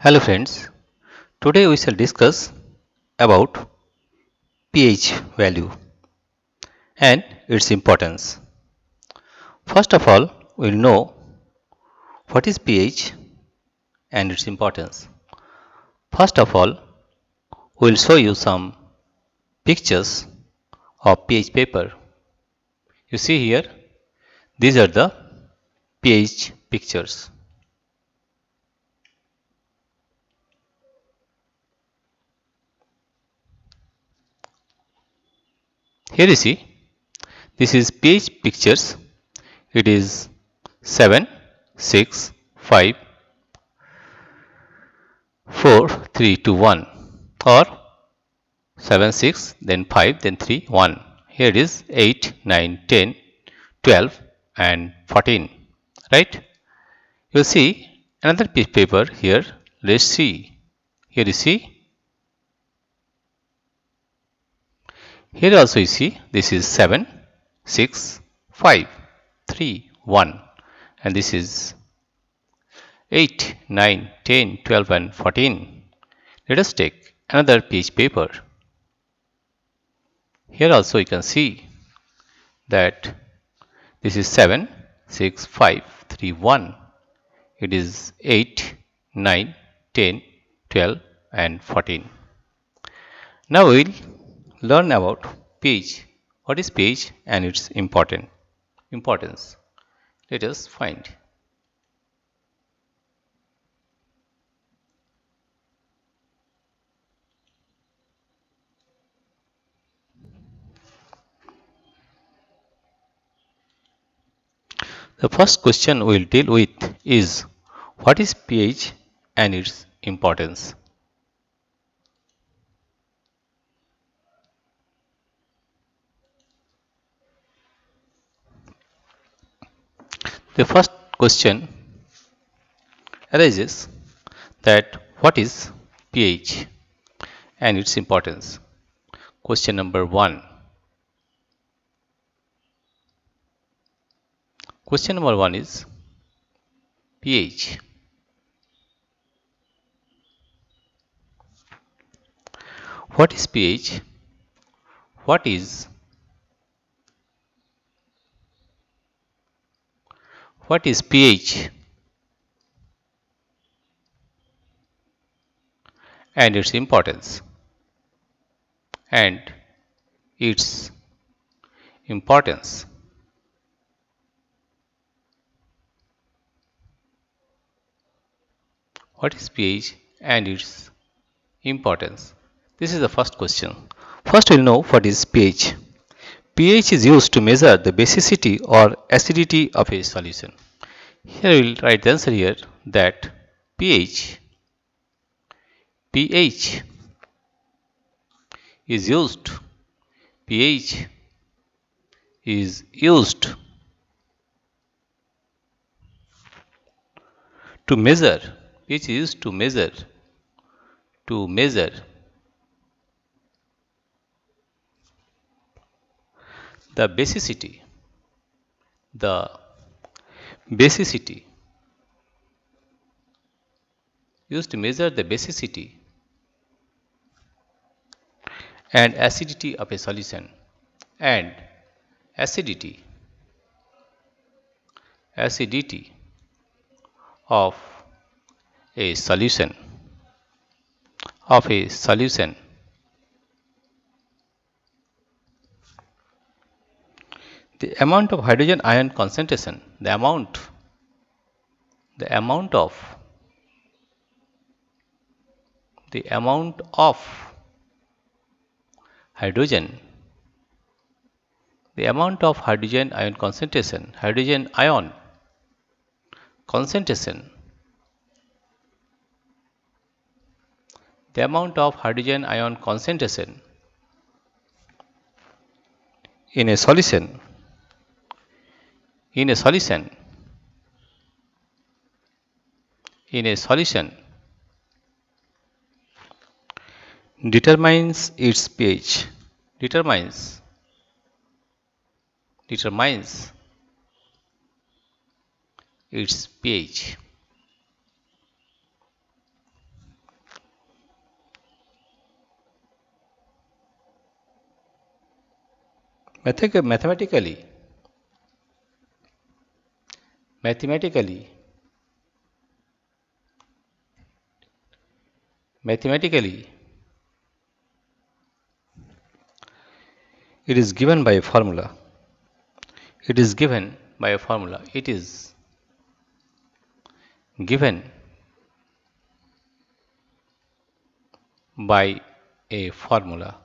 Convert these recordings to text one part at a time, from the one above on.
Hello friends, today we shall discuss about pH value and its importance. First of all, we will know what is pH and its importance. First of all, we will show you some pictures of pH paper. You see here, these are the pH pictures. Here you see, this is pH pictures. It is 7, 6, 5, 4, 3, 2, 1 or 7, 6, then 5, then 3, 1. Here it is 8, 9, 10, 12 and 14. Right? You see another piece of paper here. Let's see. Here you see. Here also you see this is 7, 6, 5, 3, 1 and this is 8, 9, 10, 12 and 14. Let us take another piece of paper. Here also you can see that this is 7, 6, 5, 3, 1. It is 8, 9, 10, 12 and 14. Now we will learn about pH. What is pH and its importance? Let us find. The first question we will deal with is what is pH and its importance? The first question arises that what is pH and its importance? Question number 1. Question number 1 is pH. What is pH? What is pH and its importance? And its importance. What is pH and its importance? This is the first question. First we'll know what is pH. pH is used to measure the basicity or acidity of a solution. Here we will write the answer here that pH is used pH is used to measure pH is used to measure the basicity used to measure the basicity and acidity of a solution and acidity of a solution the amount of hydrogen ion concentration the amount of hydrogen ion concentration the amount of hydrogen ion concentration in a solution determines its pH determines its pH. Mathematically, mathematically, mathematically, it is given by a formula. It is given by a formula. It is given by a formula.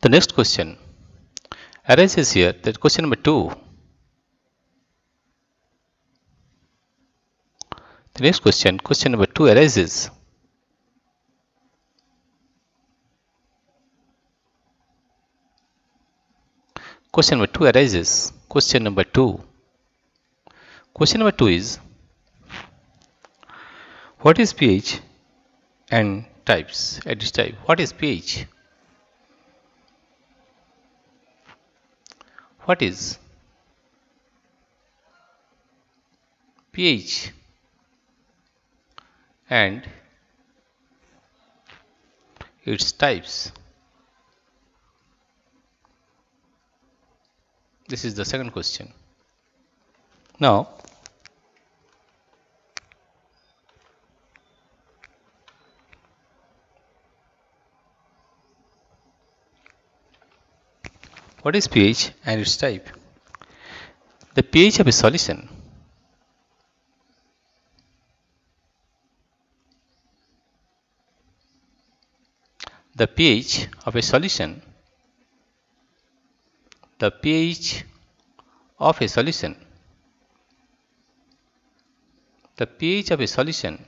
The next question arises here, that question number 2. The next question number 2 arises. Question number 2 arises. Question number 2. Question number 2 is, what is pH and types at this type? What is pH? What is pH and its types? This is the second question. Now, what is pH and its type? The pH of a solution the pH of a solution the pH of a solution the pH of a solution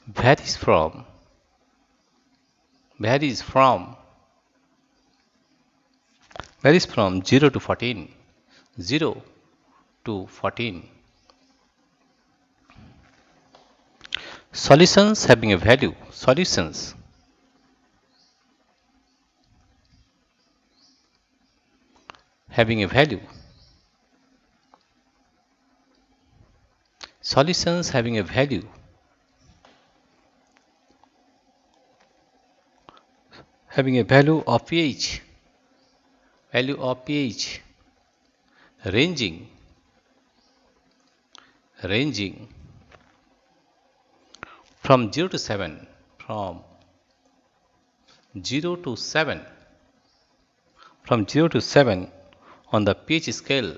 varies from varies from 0 to 14. 0 to 14. Solutions having a value. Solutions having a value. Solutions having a value. Having a value of pH. Value of pH ranging from 0 to 7. From 0 to 7. From 0 to 7 on the pH scale.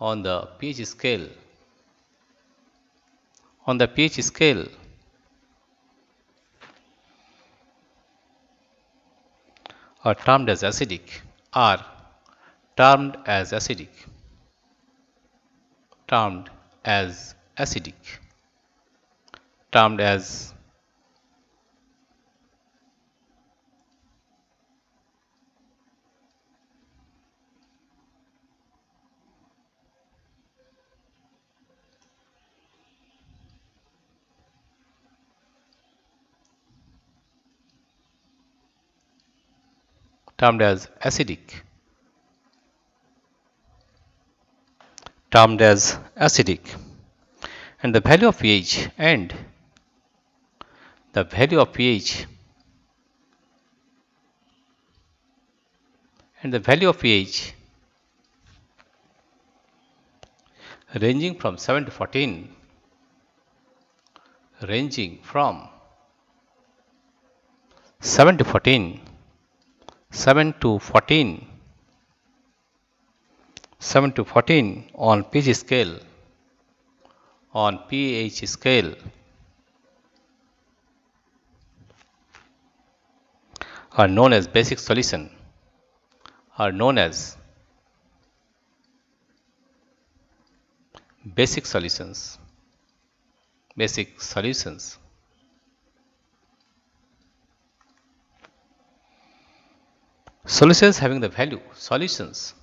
On the pH scale. On the pH scale. Are termed as acidic. Are termed as acidic. Termed as acidic. Termed as termed as acidic. Termed as acidic. And the value of pH and the value of pH and the value of pH ranging from 7 to 14. Ranging from 7 to 14. 7 to 14. 7 to 14 on pH scale. On pH scale are known as basic solution. Are known as basic solutions. Basic solutions. Solutions having the value. Solutions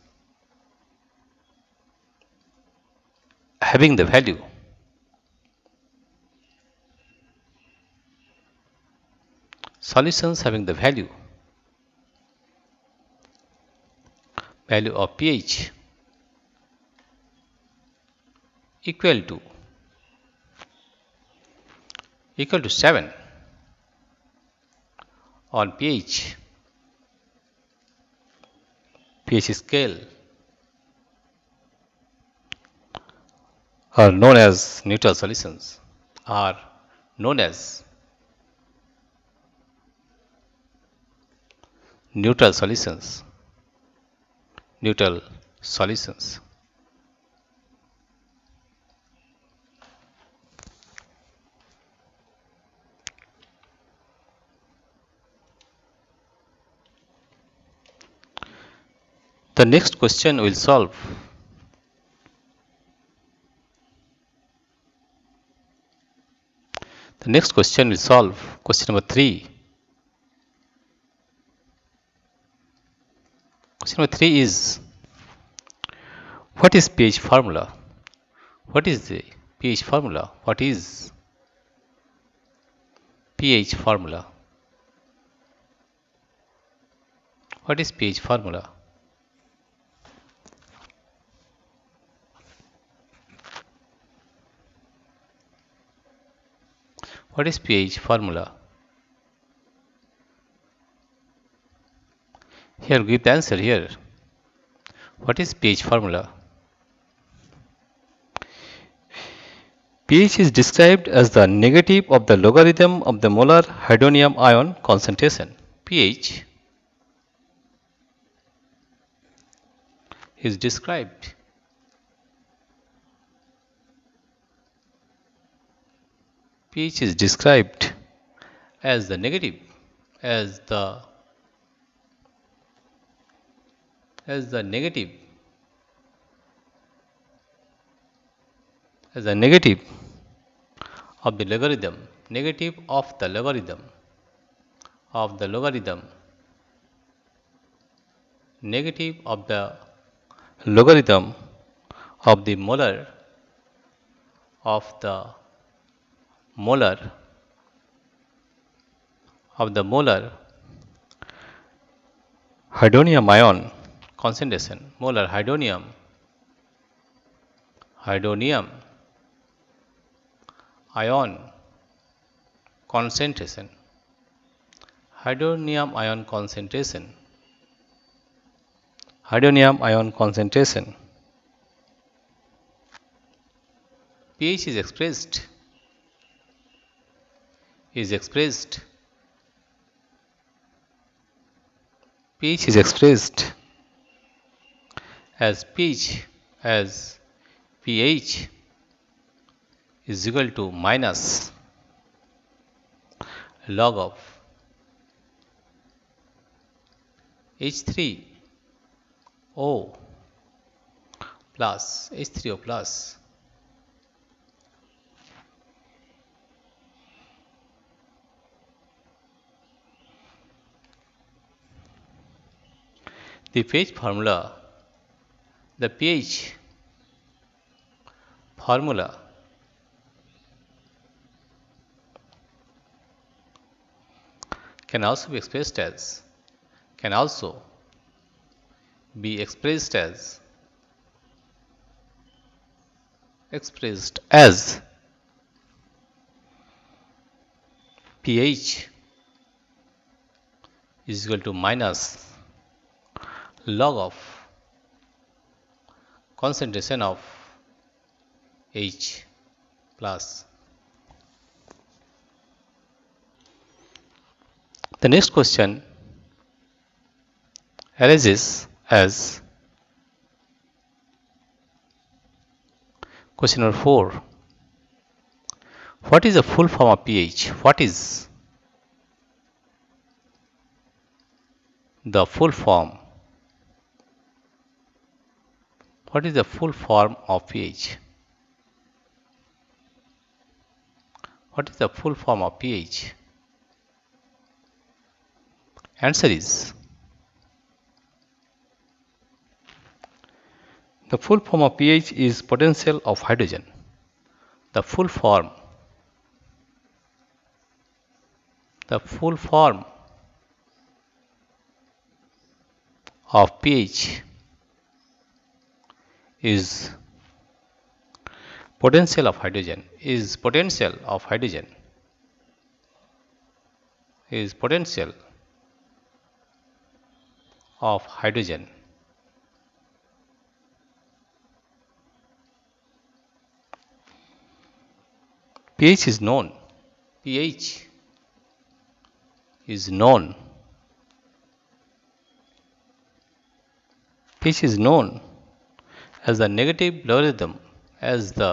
having the value. Solutions having the value. Value of pH. equal to 7 on pH scale are known as neutral solutions are known as neutral solutions neutral solutions. The next question will solve question number 3. Question number 3 is, what is pH formula? What is the pH formula? What is pH formula? What is pH formula? What is pH formula? Here, give the answer here. What is pH formula? pH is described as the negative of the logarithm of the molar hydronium ion concentration. pH is described pH is described as the negative as the negative of the logarithm of the logarithm negative of the logarithm of the of the molar molar hydronium ion concentration, molar hydronium ion concentration, hydronium ion concentration. pH is expressed pH is expressed as pH is equal to minus log of H3O plus. The pH formula can also be expressed as pH is equal to minus log of concentration of H plus. The next question arises as question number 4. What is the full form of pH? What is the full form? What is the full form of pH? What is the full form of pH? Answer is, the full form of pH is potential of hydrogen. The full form of pH is Potential of hydrogen is potential of hydrogen is potential of hydrogen. pH is known. pH is known. pH is known as the negative logarithm as the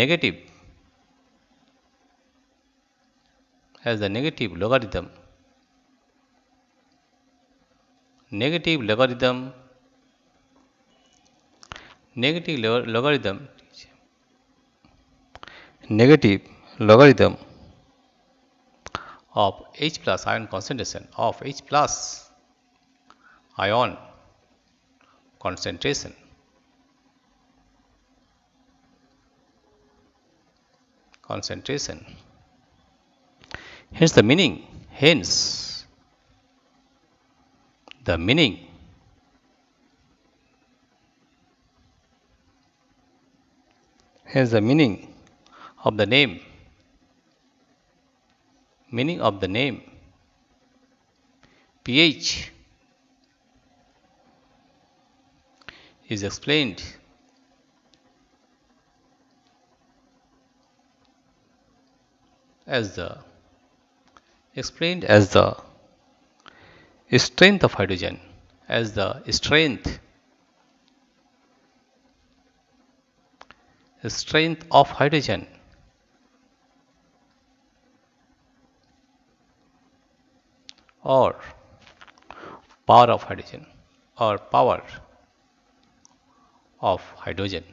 negative negative logarithm negative logarithm logarithm negative logarithm of H plus ion concentration of H plus ion concentration. Concentration. Hence the meaning. Hence the meaning. Hence the meaning of the name. Meaning of the name. pH is explained as the strength of hydrogen, as the strength of hydrogen, or power of hydrogen, or power of hydrogen.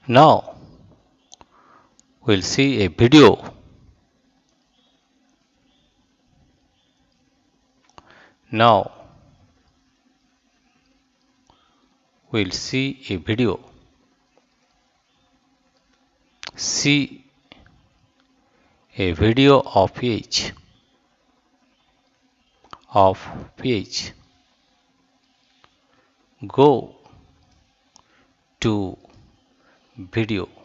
Now we'll see a video. Now we'll see a video. See a video of pH of pH. Go to video.